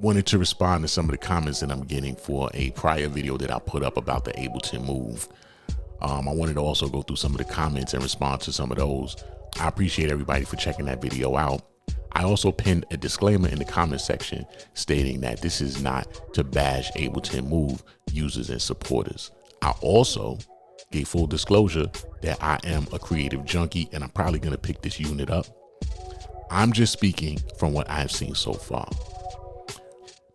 wanted to respond to some of the comments that I'm getting for a prior video that I put up about the Ableton Move. I wanted to also go through some of the comments and respond to some of those. I appreciate everybody for checking that video out. I also pinned a disclaimer in the comment section stating that this is not to bash Ableton Move users and supporters. I also gave full disclosure that I am a creative junkie and I'm probably going to pick this unit up. I'm just speaking from what I've seen so far.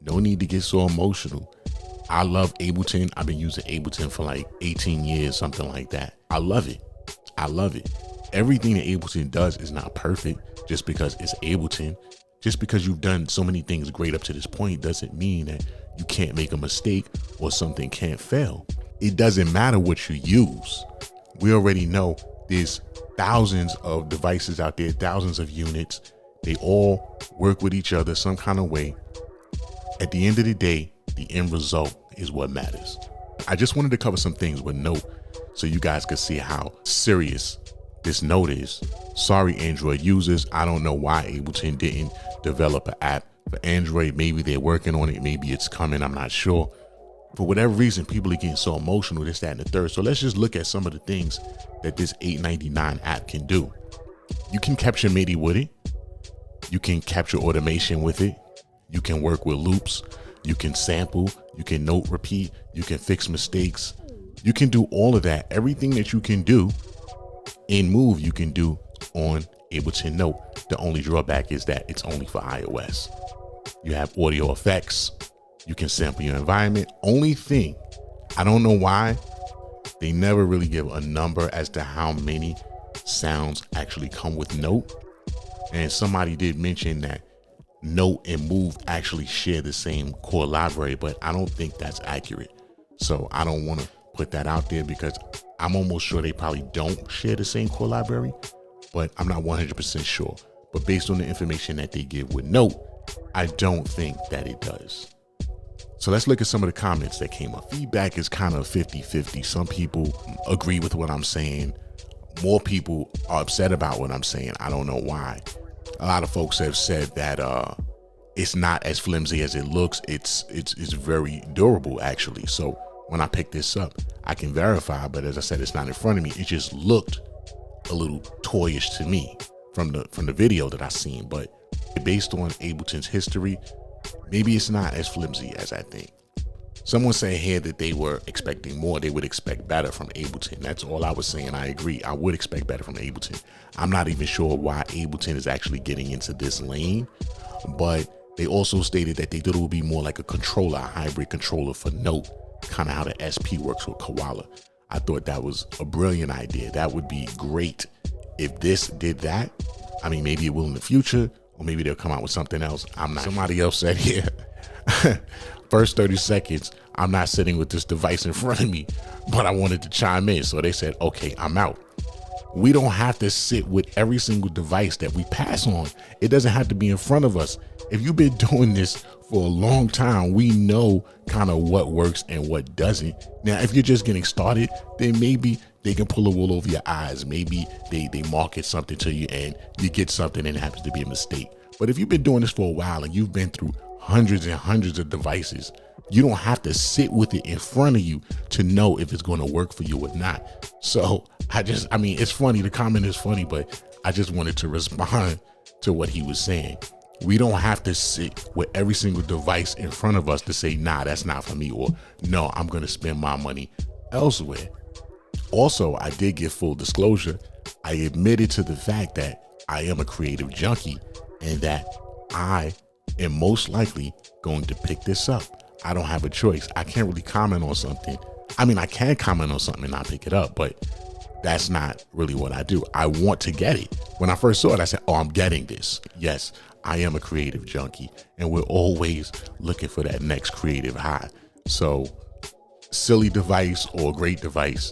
No need to get so emotional. I love Ableton. I've been using Ableton for like 18 years, something like that. I love it. I love it. Everything that Ableton does is not perfect. Just because it's Ableton, just because you've done so many things great up to this point doesn't mean that you can't make a mistake or something can't fail. It doesn't matter what you use. We already know there's thousands of devices out there, thousands of units. They all work with each other some kind of way. At the end of the day, the end result is what matters. I just wanted to cover some things with Note so you guys could see how serious this Note is. Sorry, Android users. I don't know why Ableton didn't develop an app for Android. Maybe they're working on it. Maybe it's coming. I'm not sure. For whatever reason, people are getting so emotional, this, that, and the third. So let's just look at some of the things that this $8.99 app can do. You can capture MIDI with it. You can capture automation with it. You can work with loops. You can sample, you can note repeat, you can fix mistakes. You can do all of that. Everything that you can do in Move, you can do on Ableton Note. The only drawback is that it's only for iOS. You have audio effects. You can sample your environment. Only thing, I don't know why they never really give a number as to how many sounds actually come with Note. And somebody did mention that Note and Move actually share the same core library, but I don't think that's accurate. So I don't want to put that out there because I'm almost sure they probably don't share the same core library, but I'm not 100% sure. But based on the information that they give with Note, I don't think that it does. So let's look at some of the comments that came up. Feedback is kind of 50-50. Some people agree with what I'm saying. More people are upset about what I'm saying. I don't know why. A lot of folks have said that it's not as flimsy as it looks. It's very durable, actually. So when I pick this up, I can verify, but as I said, it's not in front of me. It just looked a little toyish to me from the video that I seen. But based on Ableton's history, maybe it's not as flimsy as I think. Someone said here that they were expecting more. They would expect better from Ableton. That's all I was saying. I agree. I would expect better from Ableton. I'm not even sure why Ableton is actually getting into this lane, but they also stated that they thought it would be more like a controller, a hybrid controller for Note, kind of how the SP works with Koala. I thought that was a brilliant idea. That would be great if this did that. I mean, maybe it will in the future, or maybe they'll come out with something else. I'm not. Somebody else said here, first 30 seconds, I'm not sitting with this device in front of me, but I wanted to chime in. So they said, okay, I'm out. We don't have to sit with every single device that we pass on. It doesn't have to be in front of us. If you've been doing this for a long time, we know kind of what works and what doesn't. Now, if you're just getting started, then maybe they can pull a wool over your eyes. Maybe they market something to you and you get something and it happens to be a mistake. But if you've been doing this for a while and you've been through hundreds and hundreds of devices, you don't have to sit with it in front of you to know if it's going to work for you or not. So I mean, it's funny. The comment is funny, but I just wanted to respond to what he was saying. We don't have to sit with every single device in front of us to say, nah, that's not for me, or no, I'm going to spend my money elsewhere. Also, I did give full disclosure. I admitted to the fact that I am a creative junkie and that I am most likely going to pick this up. I don't have a choice. I can't really comment on something. I mean, I can comment on something and not pick it up, but that's not really what I do. I want to get it. When I first saw it, I said, oh, I'm getting this. Yes, I am a creative junkie and we're always looking for that next creative high. So silly device or great device,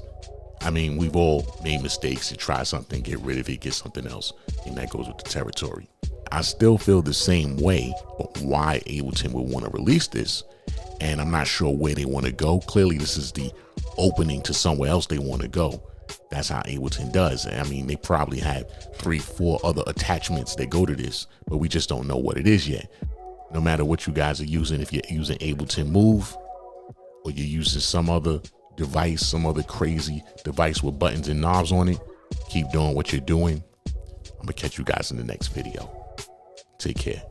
I mean, we've all made mistakes and try something, get rid of it, get something else, and that goes with the territory. I still feel the same way, but why Ableton would want to release this, and I'm not sure where they want to go. Clearly, this is the opening to somewhere else they want to go. That's how Ableton does. I mean, they probably have 3-4 other attachments that go to this, but we just don't know what it is yet. No matter what you guys are using, if you're using Ableton Move or you're using some other device, some other crazy device with buttons and knobs on it, keep doing what you're doing. I'm gonna catch you guys in the next video. Take care.